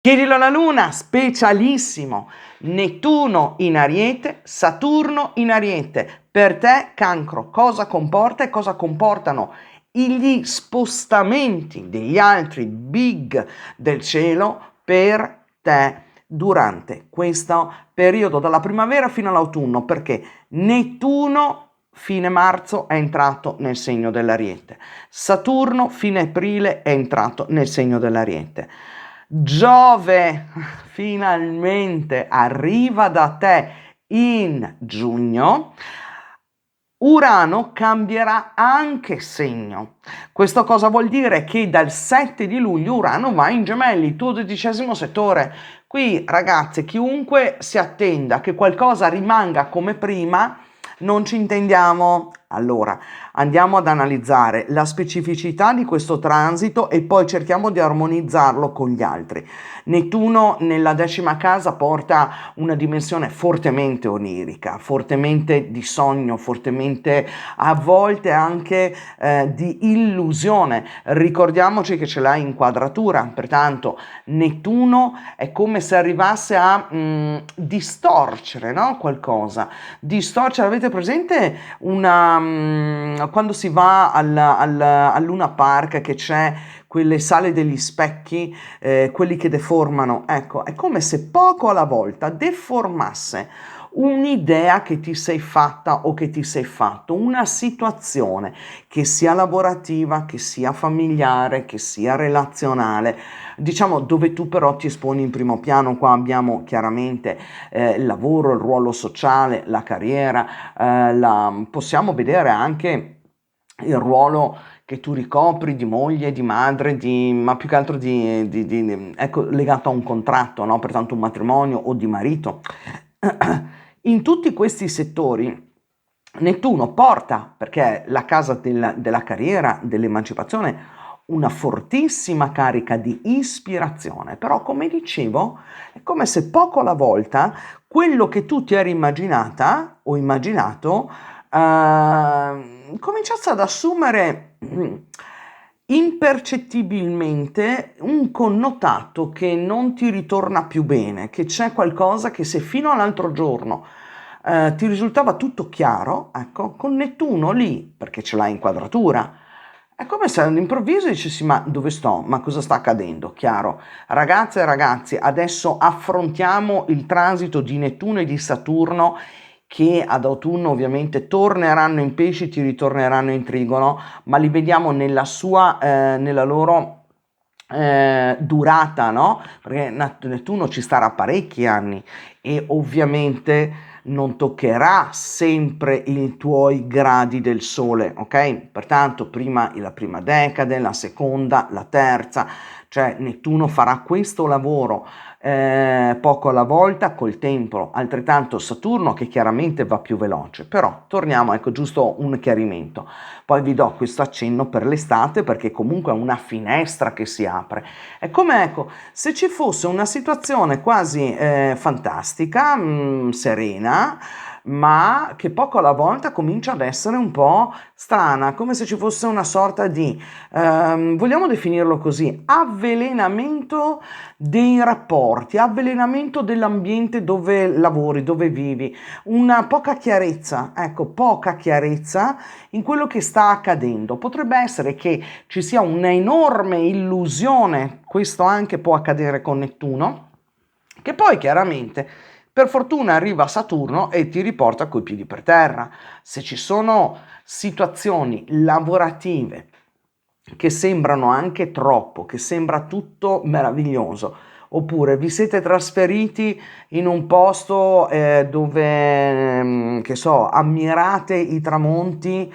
Chiedilo alla Luna, specialissimo. Nettuno in Ariete, Saturno in Ariete. Per te, Cancro, cosa comporta e cosa comportano gli spostamenti degli altri big del cielo per te durante questo periodo dalla primavera fino all'autunno, perché Nettuno fine marzo è entrato nel segno dell'Ariete, Saturno fine aprile è entrato nel segno dell'Ariete. Giove finalmente arriva da te in giugno. Urano cambierà anche segno. Questo cosa vuol dire? Che dal 7 di luglio Urano va in Gemelli, tuo 12° settore. Qui, ragazzi, chiunque si attenda che qualcosa rimanga come prima, non ci intendiamo. Allora, andiamo ad analizzare la specificità di questo transito e poi cerchiamo di armonizzarlo con gli altri. Nettuno nella 10ª casa porta una dimensione fortemente onirica, fortemente di sogno, fortemente a volte anche di illusione. Ricordiamoci che ce l'ha in quadratura, pertanto Nettuno è come se arrivasse a distorcere, no? Qualcosa. Distorcere, avete presente quando si va al Luna Park che c'è quelle sale degli specchi, quelli che deformano, ecco, è come se poco alla volta deformasse un'idea che ti sei fatta o che ti sei fatto, una situazione che sia lavorativa, che sia familiare, che sia relazionale, diciamo dove tu però ti esponi in primo piano. Qua abbiamo chiaramente il lavoro, il ruolo sociale, la carriera, possiamo vedere anche il ruolo che tu ricopri di moglie, di madre, ma più che altro ecco, legato a un contratto, no? Pertanto un matrimonio o di marito. In tutti questi settori Nettuno porta, perché è la casa della carriera, dell'emancipazione, una fortissima carica di ispirazione, però come dicevo è come se poco alla volta quello che tu ti eri immaginata o immaginato cominciasse ad assumere impercettibilmente un connotato che non ti ritorna più bene, che c'è qualcosa che se fino all'altro giorno ti risultava tutto chiaro, ecco, con Nettuno lì, perché ce l'hai in quadratura, è come se all'improvviso dicessi: ma dove sto? Ma cosa sta accadendo? Chiaro. Ragazze e ragazzi, adesso affrontiamo il transito di Nettuno e di Saturno, che ad autunno ovviamente torneranno in pesci, ti ritorneranno in trigono, ma li vediamo nella loro durata, no? Perché Nettuno ci starà parecchi anni e ovviamente non toccherà sempre i tuoi gradi del sole, ok? Pertanto prima la prima decade, la seconda, la terza, cioè Nettuno farà questo lavoro poco alla volta col tempo, altrettanto Saturno che chiaramente va più veloce, però torniamo, ecco, giusto un chiarimento. Poi vi do questo accenno per l'estate perché comunque è una finestra che si apre. È come, ecco, se ci fosse una situazione quasi fantastica, serena, ma che poco alla volta comincia ad essere un po' strana, come se ci fosse una sorta di, vogliamo definirlo così, avvelenamento dei rapporti, avvelenamento dell'ambiente dove lavori, dove vivi, una poca chiarezza, ecco, poca chiarezza in quello che sta accadendo. Potrebbe essere che ci sia un'enorme illusione, questo anche può accadere con Nettuno, che poi chiaramente per fortuna arriva Saturno e ti riporta coi piedi per terra. Se ci sono situazioni lavorative che sembrano anche troppo, che sembra tutto meraviglioso, oppure vi siete trasferiti in un posto dove, che so, ammirate i tramonti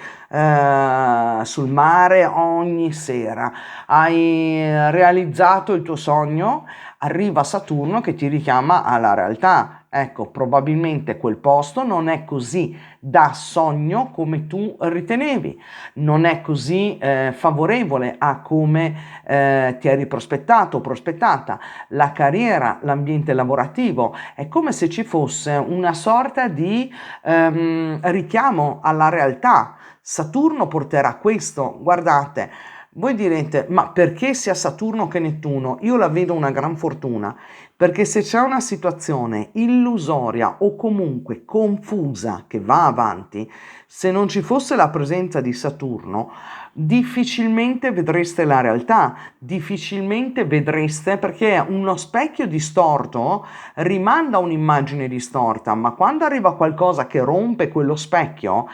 sul mare ogni sera, hai realizzato il tuo sogno, arriva Saturno che ti richiama alla realtà. Ecco, probabilmente quel posto non è così da sogno come tu ritenevi, non è così favorevole a come ti eri prospettato o prospettata. La carriera, l'ambiente lavorativo, è come se ci fosse una sorta di richiamo alla realtà. Saturno porterà questo, guardate, Voi direte, ma perché sia Saturno che Nettuno? Io la vedo una gran fortuna, perché se c'è una situazione illusoria o comunque confusa che va avanti, se non ci fosse la presenza di Saturno, difficilmente vedreste la realtà, difficilmente vedreste, perché uno specchio distorto rimanda un'immagine distorta, ma quando arriva qualcosa che rompe quello specchio,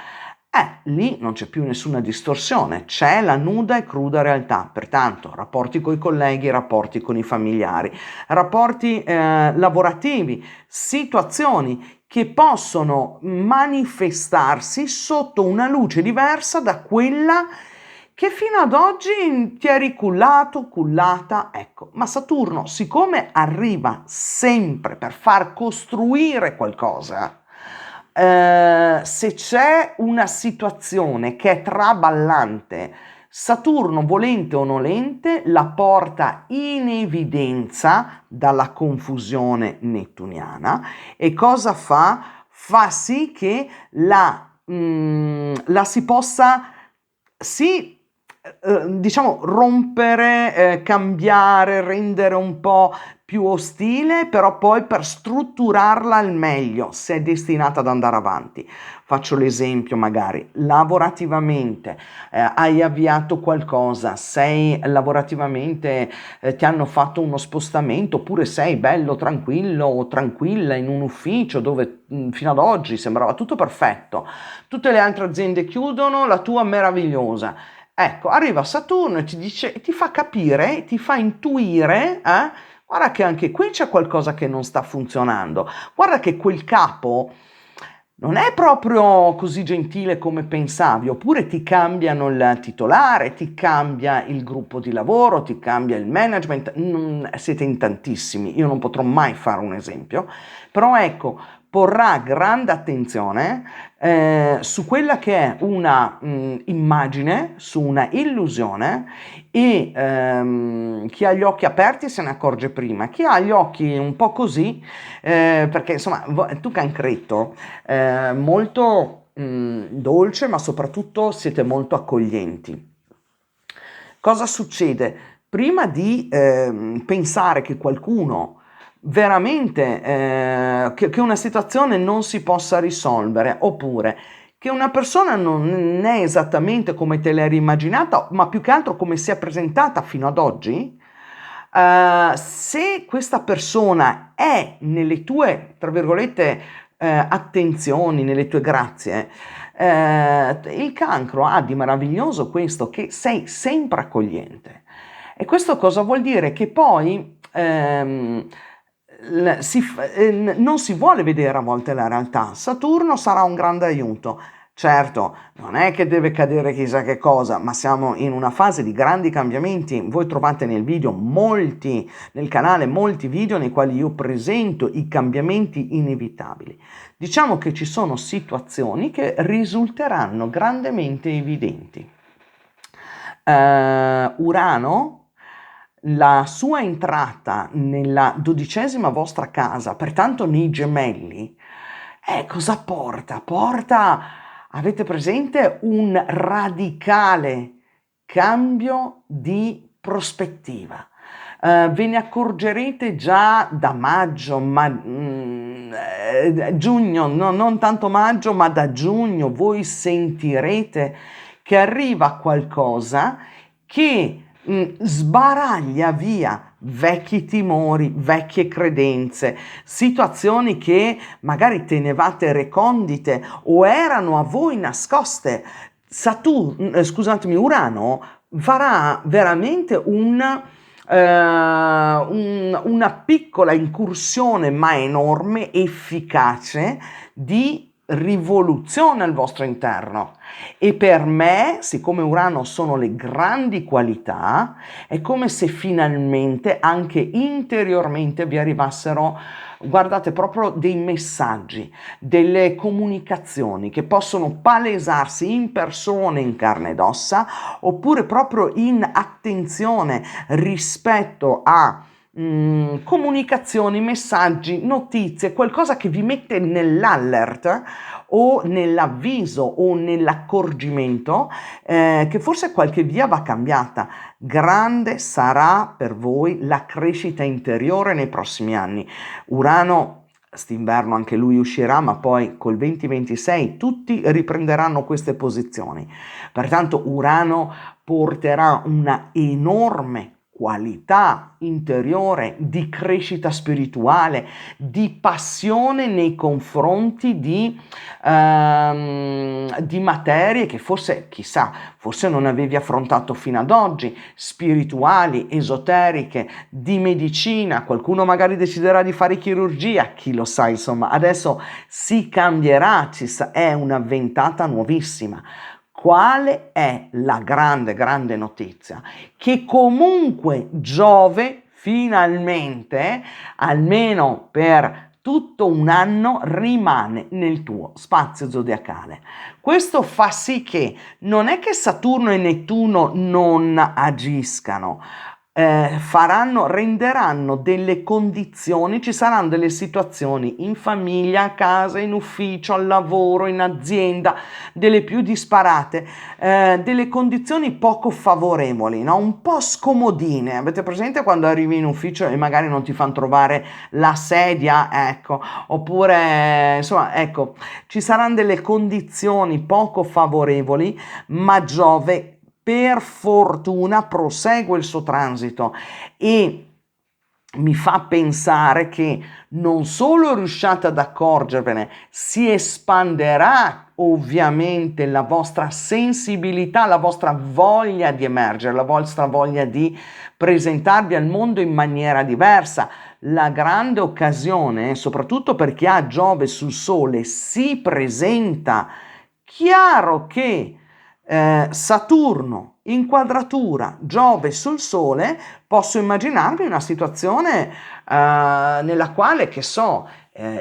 lì non c'è più nessuna distorsione, c'è la nuda e cruda realtà. Pertanto, rapporti con i colleghi, rapporti con i familiari, rapporti lavorativi, situazioni che possono manifestarsi sotto una luce diversa da quella che fino ad oggi ti eri cullato, cullata, ecco. Ma Saturno, siccome arriva sempre per far costruire qualcosa, se c'è una situazione che è traballante, Saturno, volente o nolente, la porta in evidenza dalla confusione nettuniana e cosa fa? Fa sì che la si possa, sì, diciamo, rompere, cambiare, rendere un po' più ostile, però poi per strutturarla al meglio, se è destinata ad andare avanti. Faccio l'esempio, magari lavorativamente, hai avviato qualcosa, sei lavorativamente, ti hanno fatto uno spostamento, oppure sei bello tranquillo o tranquilla in un ufficio dove fino ad oggi sembrava tutto perfetto, tutte le altre aziende chiudono, la tua meravigliosa. Ecco, arriva Saturno e ti dice, ti fa capire, ti fa intuire, guarda che anche qui c'è qualcosa che non sta funzionando, guarda che quel capo non è proprio così gentile come pensavi, oppure ti cambiano il titolare, ti cambia il gruppo di lavoro, ti cambia il management, siete in tantissimi, io non potrò mai fare un esempio, però ecco, porrà grande attenzione su quella che è una immagine, su una illusione e chi ha gli occhi aperti se ne accorge prima, chi ha gli occhi un po' così, perché insomma tu Cancretto, molto dolce ma soprattutto siete molto accoglienti. Cosa succede? Prima di pensare che qualcuno veramente che una situazione non si possa risolvere oppure che una persona non è esattamente come te l'eri immaginata, ma più che altro come si è presentata fino ad oggi, se questa persona è nelle tue, tra virgolette, attenzioni, nelle tue grazie, il cancro ha di meraviglioso questo che sei sempre accogliente. E questo cosa vuol dire? Che poi non si vuole vedere a volte la realtà. Saturno sarà un grande aiuto. Certo, non è che deve cadere chissà che cosa, ma siamo in una fase di grandi cambiamenti. Voi trovate nel canale molti video nei quali io presento i cambiamenti inevitabili. Diciamo che ci sono situazioni che risulteranno grandemente evidenti. Urano, la sua entrata nella 12ª vostra casa, pertanto nei gemelli, cosa porta? Porta, avete presente, un radicale cambio di prospettiva. Ve ne accorgerete già da maggio, giugno, no, non tanto maggio, ma da giugno voi sentirete che arriva qualcosa che sbaraglia via vecchi timori, vecchie credenze, situazioni che magari tenevate recondite o erano a voi nascoste. Urano farà veramente una piccola incursione ma enorme, efficace, di rivoluzione al vostro interno. E per me, siccome Urano sono le grandi qualità, è come se finalmente anche interiormente vi arrivassero, guardate, proprio dei messaggi, delle comunicazioni che possono palesarsi in persona, in carne ed ossa, oppure proprio in attenzione rispetto a comunicazioni, messaggi, notizie, qualcosa che vi mette nell'alert o nell'avviso o nell'accorgimento che forse qualche via va cambiata. Grande sarà per voi la crescita interiore nei prossimi anni. Urano st'inverno anche lui uscirà, ma poi col 2026 tutti riprenderanno queste posizioni. Pertanto Urano porterà una enorme qualità interiore di crescita spirituale, di passione nei confronti di materie che forse, chissà, forse non avevi affrontato fino ad oggi, spirituali, esoteriche, di medicina. Qualcuno magari deciderà di fare chirurgia, chi lo sa, insomma, adesso si cambierà, è una ventata nuovissima. Quale è la grande notizia? Che comunque Giove finalmente, almeno per tutto un anno, rimane nel tuo spazio zodiacale. Questo fa sì che non è che Saturno e Nettuno non agiscano, renderanno delle condizioni, ci saranno delle situazioni in famiglia, a casa, in ufficio, al lavoro, in azienda, delle più disparate, delle condizioni poco favorevoli, no? Un po' scomodine. Avete presente quando arrivi in ufficio e magari non ti fanno trovare la sedia? Ecco, oppure, insomma, ecco, ci saranno delle condizioni poco favorevoli, ma Giove per fortuna prosegue il suo transito e mi fa pensare che non solo riusciate ad accorgervene, si espanderà ovviamente la vostra sensibilità, la vostra voglia di emergere, la vostra voglia di presentarvi al mondo in maniera diversa. La grande occasione, soprattutto per chi ha Giove sul Sole, si presenta. Chiaro che Saturno in quadratura, Giove sul Sole, posso immaginarmi una situazione nella quale, che so,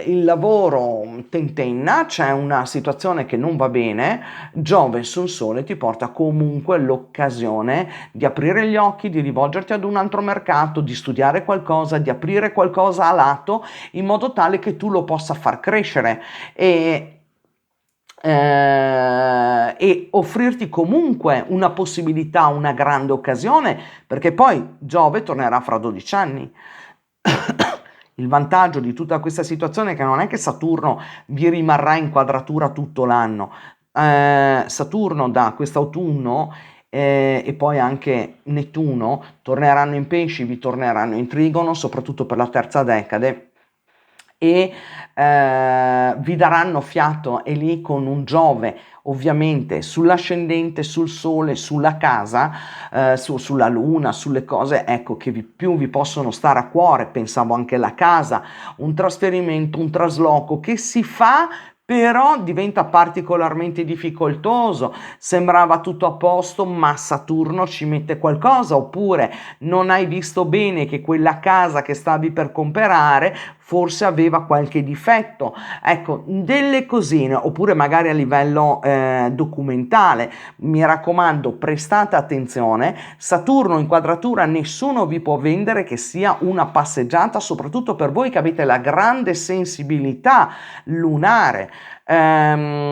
il lavoro tentenna, c'è una situazione che non va bene, Giove sul Sole ti porta comunque l'occasione di aprire gli occhi, di rivolgerti ad un altro mercato, di studiare qualcosa, di aprire qualcosa a lato, in modo tale che tu lo possa far crescere e offrirti comunque una possibilità, una grande occasione, perché poi Giove tornerà fra 12 anni. Il vantaggio di tutta questa situazione è che non è che Saturno vi rimarrà in quadratura tutto l'anno. Saturno da quest'autunno e poi anche Nettuno torneranno in pesci, vi torneranno in trigono, soprattutto per la terza decade, e vi daranno fiato, e lì con un Giove ovviamente sull'ascendente, sul Sole, sulla casa, sulla Luna, sulle cose, ecco, che più vi possono stare a cuore. Pensavo anche alla casa, un trasferimento, un trasloco che si fa, però diventa particolarmente difficoltoso. Sembrava tutto a posto, ma Saturno ci mette qualcosa, oppure non hai visto bene che quella casa che stavi per comprare forse aveva qualche difetto. Ecco, delle cosine, oppure magari a livello documentale. Mi raccomando, prestate attenzione, Saturno in quadratura nessuno vi può vendere che sia una passeggiata, soprattutto per voi che avete la grande sensibilità lunare. E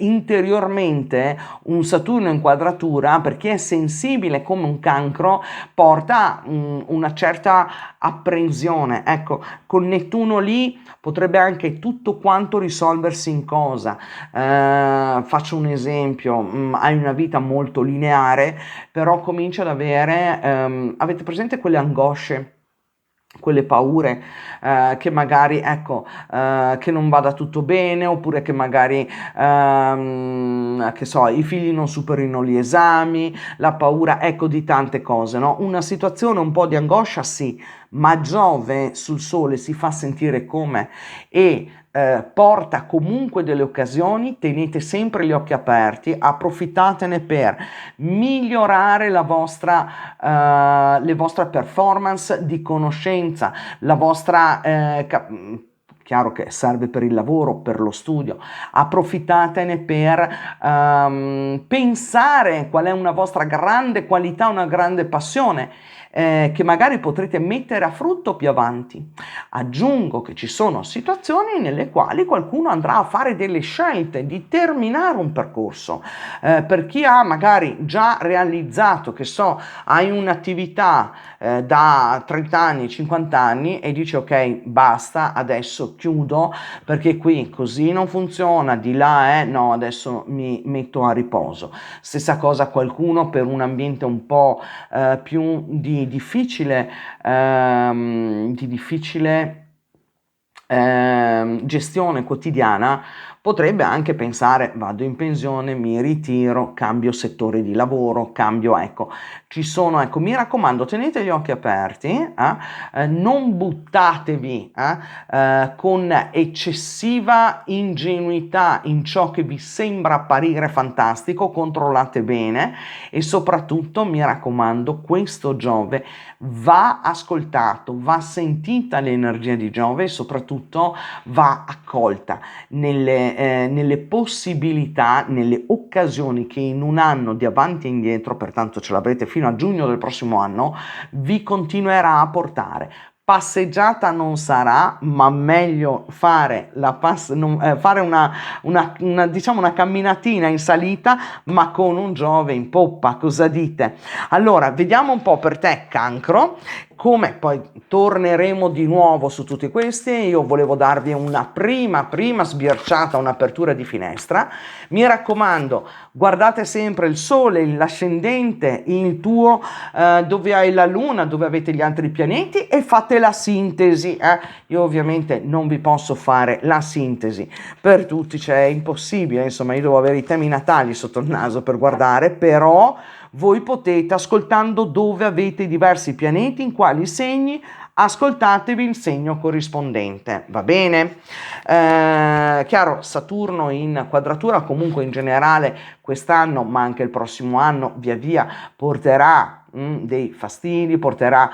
interiormente un Saturno in quadratura, per chi è sensibile come un cancro, porta una certa apprensione. Ecco, con Nettuno lì potrebbe anche tutto quanto risolversi in cosa. Faccio un esempio, hai una vita molto lineare, però cominci ad avere, avete presente quelle angosce? Quelle paure che magari, ecco, che non vada tutto bene, oppure che magari, che so, i figli non superino gli esami, la paura, ecco, di tante cose, no? Una situazione un po' di angoscia, sì, ma Giove sul Sole si fa sentire come e porta comunque delle occasioni. Tenete sempre gli occhi aperti, approfittatene per migliorare le vostre performance di conoscenza, la vostra chiaro che serve per il lavoro, per lo studio, approfittatene per pensare qual è una vostra grande qualità, una grande passione. che magari potrete mettere a frutto più avanti. Aggiungo che ci sono situazioni nelle quali qualcuno andrà a fare delle scelte di terminare un percorso. Per chi ha magari già realizzato, che so, hai un'attività da 30 anni, 50 anni e dici ok, basta, adesso chiudo perché qui così non funziona, di là no, adesso mi metto a riposo. Stessa cosa qualcuno per un ambiente un po' più di difficile gestione quotidiana, potrebbe anche pensare vado in pensione, mi ritiro, cambio settore di lavoro, cambio, ecco, ci sono, ecco, mi raccomando, tenete gli occhi aperti, non buttatevi con eccessiva ingenuità in ciò che vi sembra apparire fantastico, controllate bene e soprattutto mi raccomando, questo Giove va ascoltato, va sentita l'energia di Giove e soprattutto va accolta nelle possibilità, nelle occasioni che in un anno di avanti e indietro, pertanto ce l'avrete fino a giugno del prossimo anno, vi continuerà a portare. Passeggiata non sarà, ma meglio fare, fare diciamo una camminatina in salita, ma con un Giove in poppa, cosa dite? Allora, vediamo un po' per te, Cancro, come poi torneremo di nuovo su tutti questi. Io volevo darvi una prima sbirciata, un'apertura di finestra. Mi raccomando, guardate sempre il sole, l'ascendente, il tuo, dove hai la luna, dove avete gli altri pianeti e fate la sintesi. Io ovviamente non vi posso fare la sintesi per tutti, cioè è impossibile, insomma io devo avere i temi natali sotto il naso per guardare, però voi potete, ascoltando dove avete i diversi pianeti, in quali segni, ascoltatevi il segno corrispondente, va bene? Chiaro, Saturno in quadratura comunque in generale quest'anno, ma anche il prossimo anno, via via porterà dei fastidi, porterà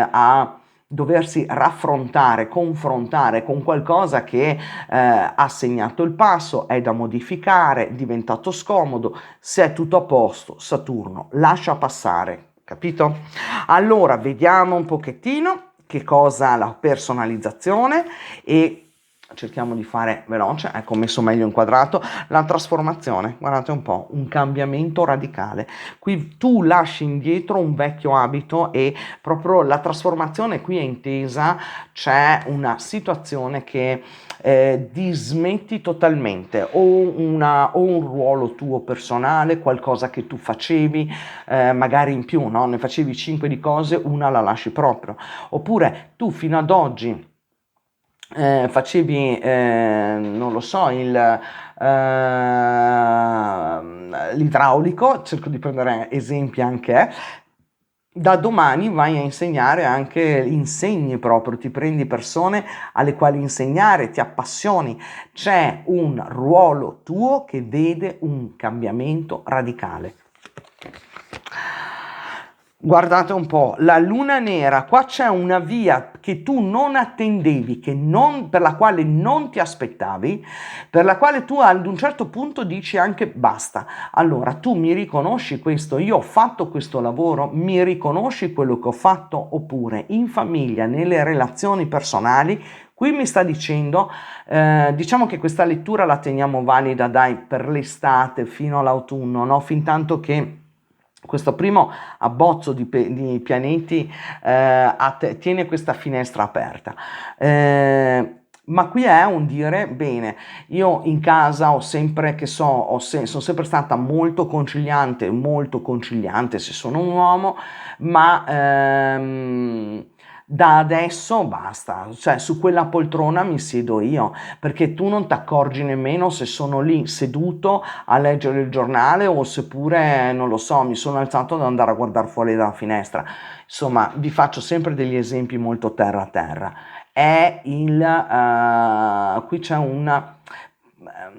a doversi raffrontare, confrontare con qualcosa che ha segnato il passo, è da modificare, è diventato scomodo. Se è tutto a posto, Saturno lascia passare, capito? Allora, vediamo un pochettino che cosa la personalizzazione e cerchiamo di fare veloce, ecco, messo meglio inquadrato, la trasformazione, guardate un po', un cambiamento radicale. Qui tu lasci indietro un vecchio abito e proprio la trasformazione qui è intesa, c'è una situazione che dismetti totalmente o un ruolo tuo personale, qualcosa che tu facevi, magari in più, no? Ne facevi 5 di cose, una la lasci proprio, oppure tu fino ad oggi facevi, non lo so, l'idraulico, cerco di prendere esempi anche, da domani vai a insegnare anche, insegni proprio, ti prendi persone alle quali insegnare, ti appassioni, c'è un ruolo tuo che vede un cambiamento radicale. Guardate un po', la luna nera, qua c'è una via che tu non attendevi, per la quale non ti aspettavi, per la quale tu ad un certo punto dici anche basta. Allora tu mi riconosci questo, io ho fatto questo lavoro, mi riconosci quello che ho fatto, oppure in famiglia, nelle relazioni personali. Qui mi sta dicendo, diciamo che questa lettura la teniamo valida dai per l'estate fino all'autunno, no? Fin tanto che questo primo abbozzo di pianeti tiene questa finestra aperta. Ma qui è un dire, bene, io in casa ho sempre, sono sempre stata molto conciliante se sono un uomo, ma da adesso basta, cioè su quella poltrona mi siedo io, perché tu non ti accorgi nemmeno se sono lì seduto a leggere il giornale o seppure, non lo so, mi sono alzato ad andare a guardare fuori dalla finestra. Insomma, vi faccio sempre degli esempi molto terra a terra. Qui c'è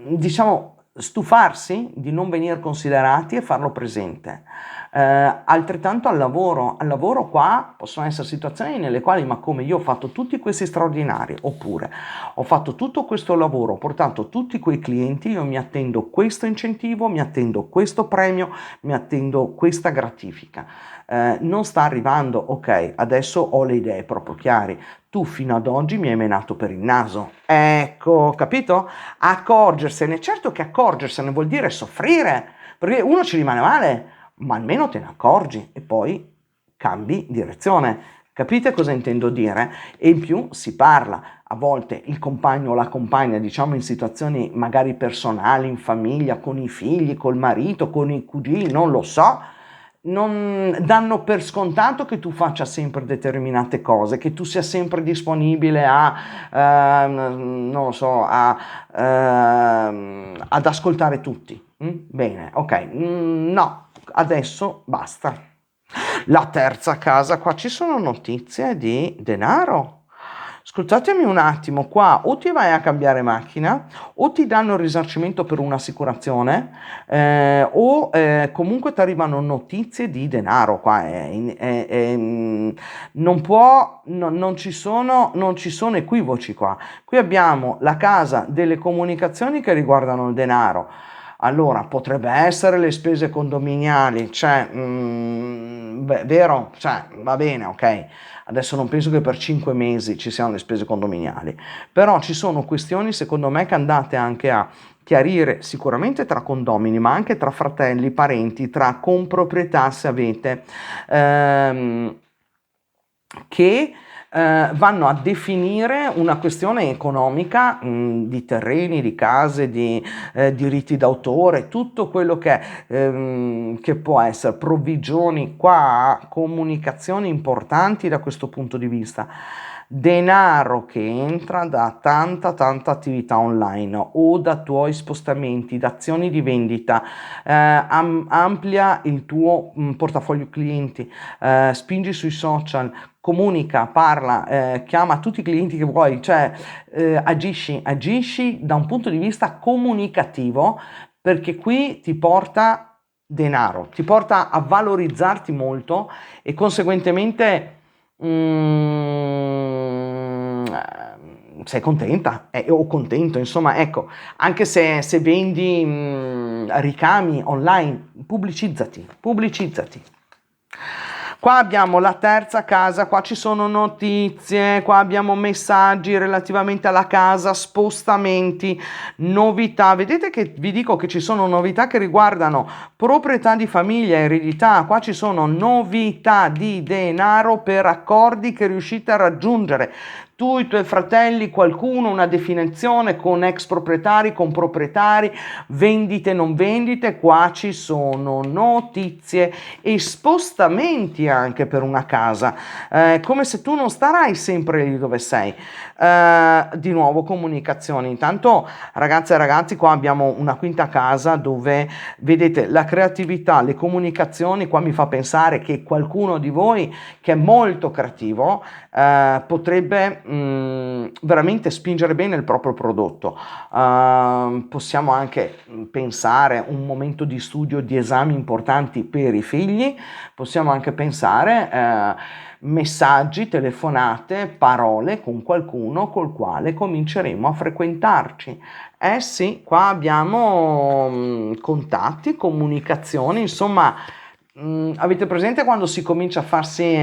diciamo, stufarsi di non venire considerati e farlo presente. Altrettanto al lavoro qua possono essere situazioni nelle quali ma come io ho fatto tutti questi straordinari, oppure ho fatto tutto questo lavoro, ho portato tutti quei clienti, io mi attendo questo incentivo, mi attendo questo premio, mi attendo questa gratifica. non sta arrivando, ok, adesso ho le idee proprio chiare, tu fino ad oggi mi hai menato per il naso, ecco, capito? Accorgersene, certo che accorgersene vuol dire soffrire, perché uno ci rimane male, ma almeno te ne accorgi e poi cambi direzione. Capite cosa intendo dire? E in più si parla, a volte il compagno o la compagna, diciamo in situazioni magari personali, in famiglia, con i figli, col marito, con i cugini, non lo so, non danno per scontato che tu faccia sempre determinate cose, che tu sia sempre disponibile a, non lo so, ad ascoltare tutti. Bene, ok, no, adesso basta. La terza casa, qua ci sono notizie di denaro. Ascoltatemi un attimo, qua o ti vai a cambiare macchina o ti danno il risarcimento per un'assicurazione o comunque ti arrivano notizie di denaro. Qua non può, non ci sono equivoci qua. Qui abbiamo la casa delle comunicazioni che riguardano il denaro. Allora, potrebbe essere le spese condominiali, cioè, vero? Cioè, va bene, ok. Adesso non penso che per 5 mesi ci siano le spese condominiali, però ci sono questioni, secondo me, che andate anche a chiarire sicuramente tra condomini, ma anche tra fratelli, parenti, tra comproprietà, se avete, che vanno a definire una questione economica di terreni, di case, di diritti d'autore, tutto quello che può essere provvigioni qua, comunicazioni importanti da questo punto di vista. Denaro che entra da tanta attività online o da tuoi spostamenti, da azioni di vendita, amplia il tuo portafoglio clienti, spingi sui social, comunica, parla, chiama tutti i clienti che vuoi, cioè agisci da un punto di vista comunicativo perché qui ti porta denaro, ti porta a valorizzarti molto e conseguentemente sei contenta o contento, insomma, ecco, anche se vendi ricami online, pubblicizzati. Qua abbiamo la terza casa, qua ci sono notizie, qua abbiamo messaggi relativamente alla casa, spostamenti, novità. Vedete che vi dico che ci sono novità che riguardano proprietà di famiglia, eredità. Qua ci sono novità di denaro per accordi che riuscite a raggiungere. Tu, i tuoi fratelli, qualcuno, una definizione con ex proprietari, con proprietari, vendite, non vendite. Qua ci sono notizie e spostamenti anche per una casa, come se tu non starai sempre lì dove sei. Di nuovo comunicazioni. Intanto ragazze e ragazzi, qua abbiamo una quinta casa dove vedete la creatività, le comunicazioni. Qua mi fa pensare che qualcuno di voi che è molto creativo potrebbe veramente spingere bene il proprio prodotto. Possiamo anche pensare un momento di studio, di esami importanti per i figli, possiamo anche pensare messaggi, telefonate, parole con qualcuno col quale cominceremo a frequentarci. Eh sì, qua abbiamo contatti, comunicazioni, insomma. Avete presente quando si comincia a farsi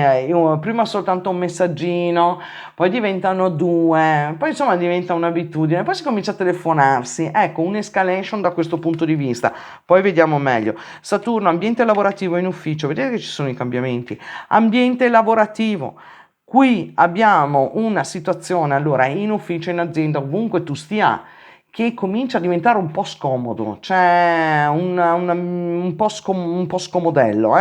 prima soltanto un messaggino, poi diventano due, poi insomma diventa un'abitudine, poi si comincia a telefonarsi, ecco un'escalation da questo punto di vista, poi vediamo meglio. Saturno, ambiente lavorativo in ufficio, vedete che ci sono i cambiamenti, ambiente lavorativo. Qui abbiamo una situazione, allora, in ufficio, in azienda, ovunque tu stia, che comincia a diventare un po' scomodo, c'è un po' scomodello,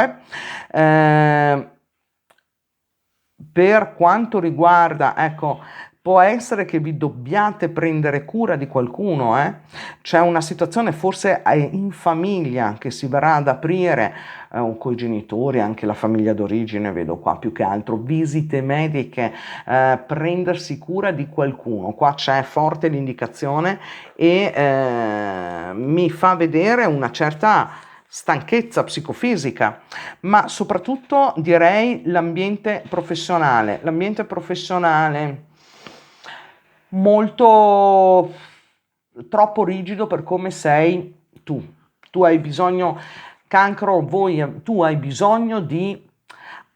per quanto riguarda, ecco, può essere che vi dobbiate prendere cura di qualcuno, C'è una situazione forse in famiglia che si verrà ad aprire, o coi genitori, anche la famiglia d'origine, vedo qua più che altro, visite mediche, prendersi cura di qualcuno. Qua c'è forte l'indicazione e mi fa vedere una certa stanchezza psicofisica, ma soprattutto direi l'ambiente professionale molto troppo rigido per come sei tu. Tu hai bisogno, cancro, tu hai bisogno di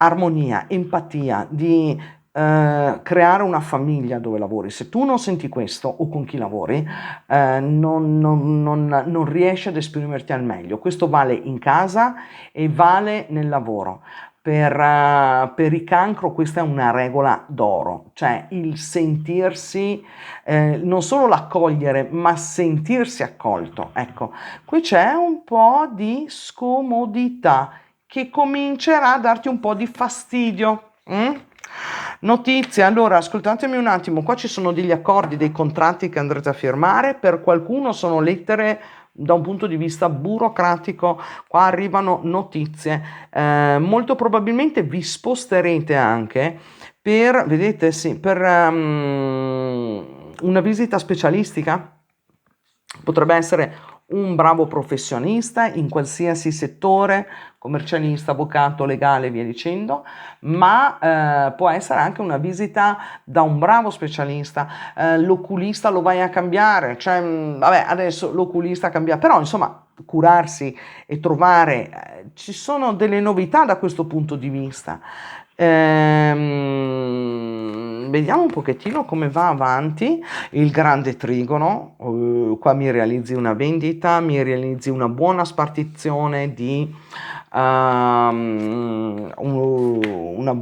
armonia, empatia, di creare una famiglia dove lavori. Se tu non senti questo o con chi lavori, non riesci ad esprimerti al meglio. Questo vale in casa e vale nel lavoro. Per i cancro questa è una regola d'oro, cioè il sentirsi, non solo l'accogliere, ma sentirsi accolto. Ecco, qui c'è un po' di scomodità che comincerà a darti un po' di fastidio. Notizie, allora ascoltatemi un attimo, qua ci sono degli accordi, dei contratti che andrete a firmare, per qualcuno sono lettere da un punto di vista burocratico, qua arrivano notizie, molto probabilmente vi sposterete anche per, vedete, sì, per una visita specialistica, potrebbe essere un bravo professionista in qualsiasi settore, commercialista, avvocato, legale, via dicendo, ma può essere anche una visita da un bravo specialista, l'oculista lo vai a cambiare, cioè, vabbè, adesso l'oculista cambia, però insomma curarsi e trovare, ci sono delle novità da questo punto di vista. Vediamo un pochettino come va avanti il grande trigono. Qua mi realizzi una vendita, mi realizzi una buona spartizione di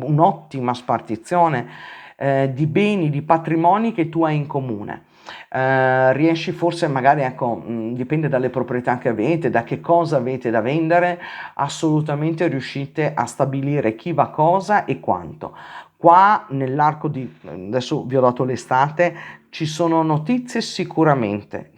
un'ottima spartizione di beni, di patrimoni che tu hai in comune. Riesci forse magari, ecco, dipende dalle proprietà che avete, da che cosa avete da vendere, assolutamente riuscite a stabilire chi va cosa e quanto. Qua nell'arco di, adesso vi ho dato l'estate, ci sono notizie sicuramente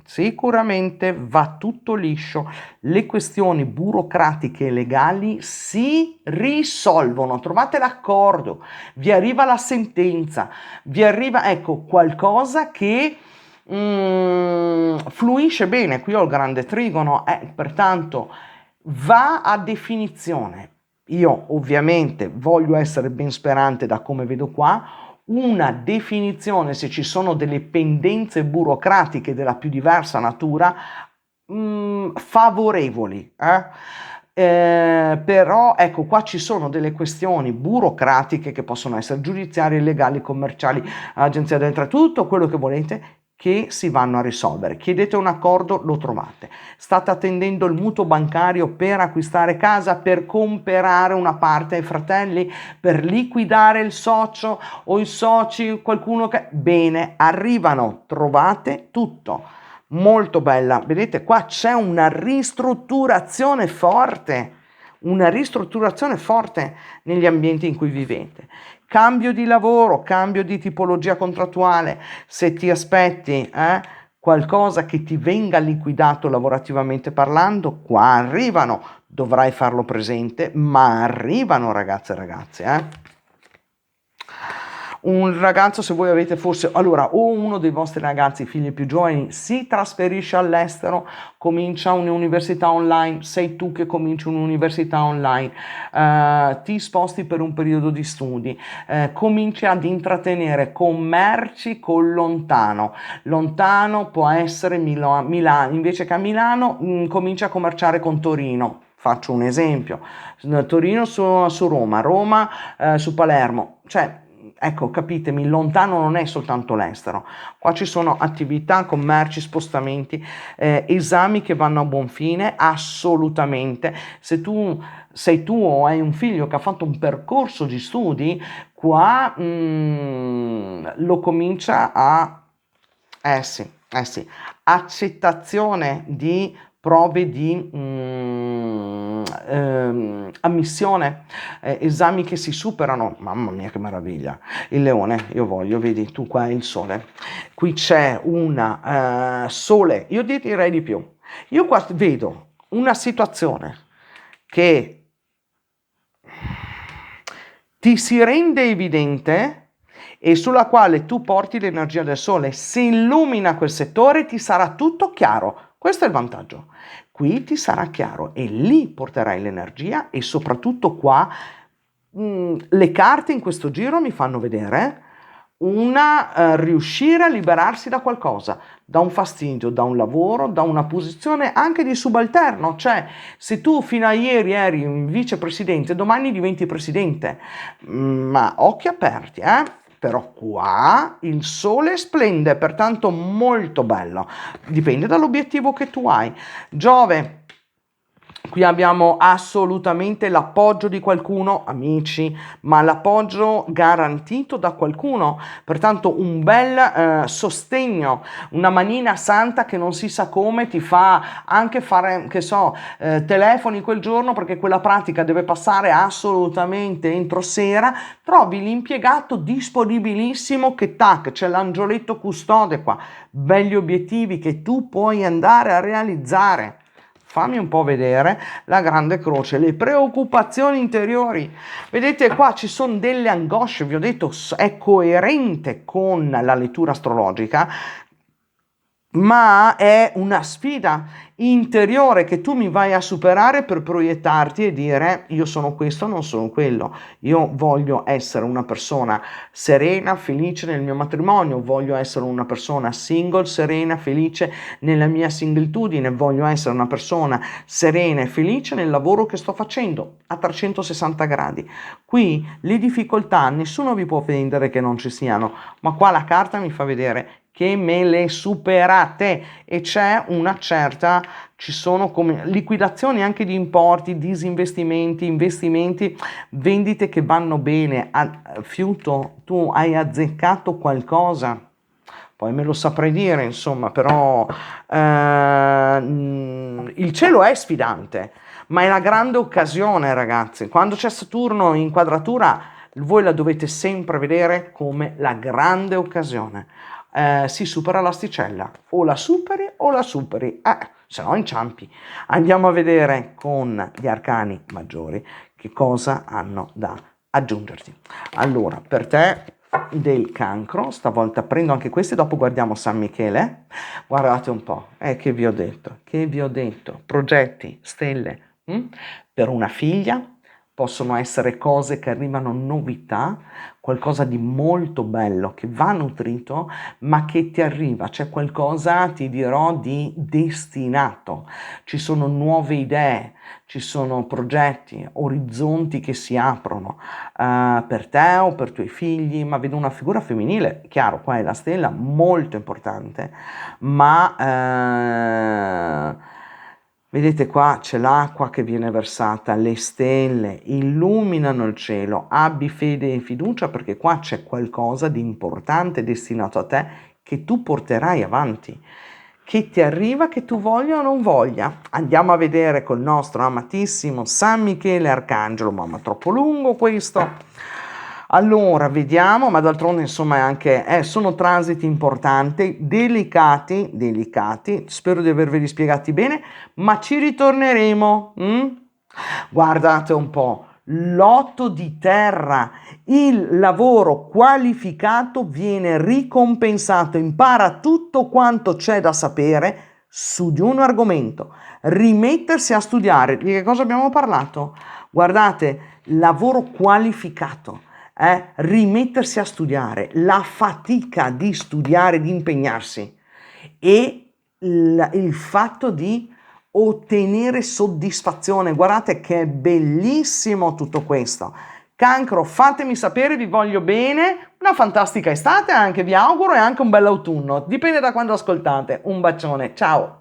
va tutto liscio, le questioni burocratiche e legali si risolvono, trovate l'accordo, vi arriva la sentenza, vi arriva, ecco, qualcosa che fluisce bene. Qui ho il grande trigono, pertanto va a definizione. Io ovviamente voglio essere ben sperante da come vedo qua, una definizione, se ci sono delle pendenze burocratiche della più diversa natura, favorevoli. Però ecco, qua ci sono delle questioni burocratiche che possono essere giudiziarie, legali, commerciali, agenzia dell'entrata, tutto quello che volete, che si vanno a risolvere. Chiedete un accordo, lo trovate. State attendendo il mutuo bancario per acquistare casa, per comprare una parte ai fratelli, per liquidare il socio o i soci, qualcuno che... Bene, arrivano, trovate tutto. Molto bella, vedete qua c'è una ristrutturazione forte negli ambienti in cui vivete. Cambio di lavoro, cambio di tipologia contrattuale, se ti aspetti qualcosa che ti venga liquidato lavorativamente parlando, qua arrivano, dovrai farlo presente, ma arrivano ragazze e ragazzi. Un ragazzo, se voi avete forse, allora, o uno dei vostri ragazzi, figli più giovani, si trasferisce all'estero, comincia un'università online, sei tu che cominci un'università online, ti sposti per un periodo di studi, cominci ad intrattenere commerci con lontano. Lontano può essere Milano, invece che a Milano, comincia a commerciare con Torino. Faccio un esempio, Torino su Roma, Roma su Palermo, cioè ecco, capitemi, lontano non è soltanto l'estero, qua ci sono attività, commerci, spostamenti, esami che vanno a buon fine, assolutamente. Se tu sei tu o hai un figlio che ha fatto un percorso di studi, qua lo comincia a... sì, accettazione di prove di ammissione, esami che si superano, mamma mia che meraviglia, il leone, io voglio, vedi, tu qua hai il sole, qui c'è una sole, io direi di più, io qua vedo una situazione che ti si rende evidente e sulla quale tu porti l'energia del sole, si illumina quel settore, ti sarà tutto chiaro. Questo è il vantaggio. Qui ti sarà chiaro e lì porterai l'energia e soprattutto qua le carte in questo giro mi fanno vedere riuscire a liberarsi da qualcosa, da un fastidio, da un lavoro, da una posizione anche di subalterno. Cioè, se tu fino a ieri eri un vicepresidente, domani diventi presidente. Ma occhi aperti, Però qua il sole splende, pertanto molto bello. Dipende dall'obiettivo che tu hai. Giove. Qui abbiamo assolutamente l'appoggio di qualcuno, amici, ma l'appoggio garantito da qualcuno, pertanto un bel sostegno, una manina santa che non si sa come ti fa anche fare, che so, telefoni quel giorno perché quella pratica deve passare assolutamente entro sera, trovi l'impiegato disponibilissimo che tac, c'è l'angioletto custode qua, belli obiettivi che tu puoi andare a realizzare. Fammi un po' vedere la grande croce, le preoccupazioni interiori. Vedete qua ci sono delle angosce, vi ho detto è coerente con la lettura astrologica, ma è una sfida interiore che tu mi vai a superare per proiettarti e dire io sono questo, non sono quello, io voglio essere una persona serena, felice nel mio matrimonio, voglio essere una persona single, serena, felice nella mia singletudine, voglio essere una persona serena e felice nel lavoro che sto facendo a 360 gradi. Qui le difficoltà nessuno vi può vendere che non ci siano, ma qua la carta mi fa vedere che me le superate e c'è una certa, ci sono come liquidazioni anche di importi, disinvestimenti, investimenti, vendite che vanno bene. Fiuto, tu hai azzeccato qualcosa, poi me lo saprei dire, insomma, però il cielo è sfidante, ma è la grande occasione, ragazzi. Quando c'è Saturno in quadratura, voi la dovete sempre vedere come la grande occasione. Si supera l'asticella, o la superi, se no inciampi. Andiamo a vedere con gli arcani maggiori che cosa hanno da aggiungerti. Allora, per te del Cancro, stavolta prendo anche questi, dopo guardiamo San Michele. Guardate un po', che vi ho detto, progetti, stelle, per una figlia. Possono essere cose che arrivano, novità, qualcosa di molto bello che va nutrito, ma che ti arriva. C'è qualcosa, ti dirò, di destinato. Ci sono nuove idee, ci sono progetti, orizzonti che si aprono per te o per i tuoi figli, ma vedo una figura femminile, chiaro, qua è la stella, molto importante, ma vedete qua c'è l'acqua che viene versata, le stelle illuminano il cielo, abbi fede e fiducia perché qua c'è qualcosa di importante destinato a te che tu porterai avanti, che ti arriva, che tu voglia o non voglia. Andiamo a vedere col nostro amatissimo San Michele Arcangelo, mamma troppo lungo questo. Allora, vediamo, ma d'altronde insomma è anche, sono transiti importanti, delicati, spero di averveli spiegati bene, ma ci ritorneremo. Guardate un po', l'otto di terra, il lavoro qualificato viene ricompensato, impara tutto quanto c'è da sapere su di un argomento, rimettersi a studiare. Di che cosa abbiamo parlato? Guardate, lavoro qualificato. Rimettersi a studiare, la fatica di studiare, di impegnarsi e il fatto di ottenere soddisfazione. Guardate che è bellissimo tutto questo. Cancro, fatemi sapere, vi voglio bene, una fantastica estate anche, vi auguro, e anche un bel autunno, dipende da quando ascoltate. Un bacione, ciao!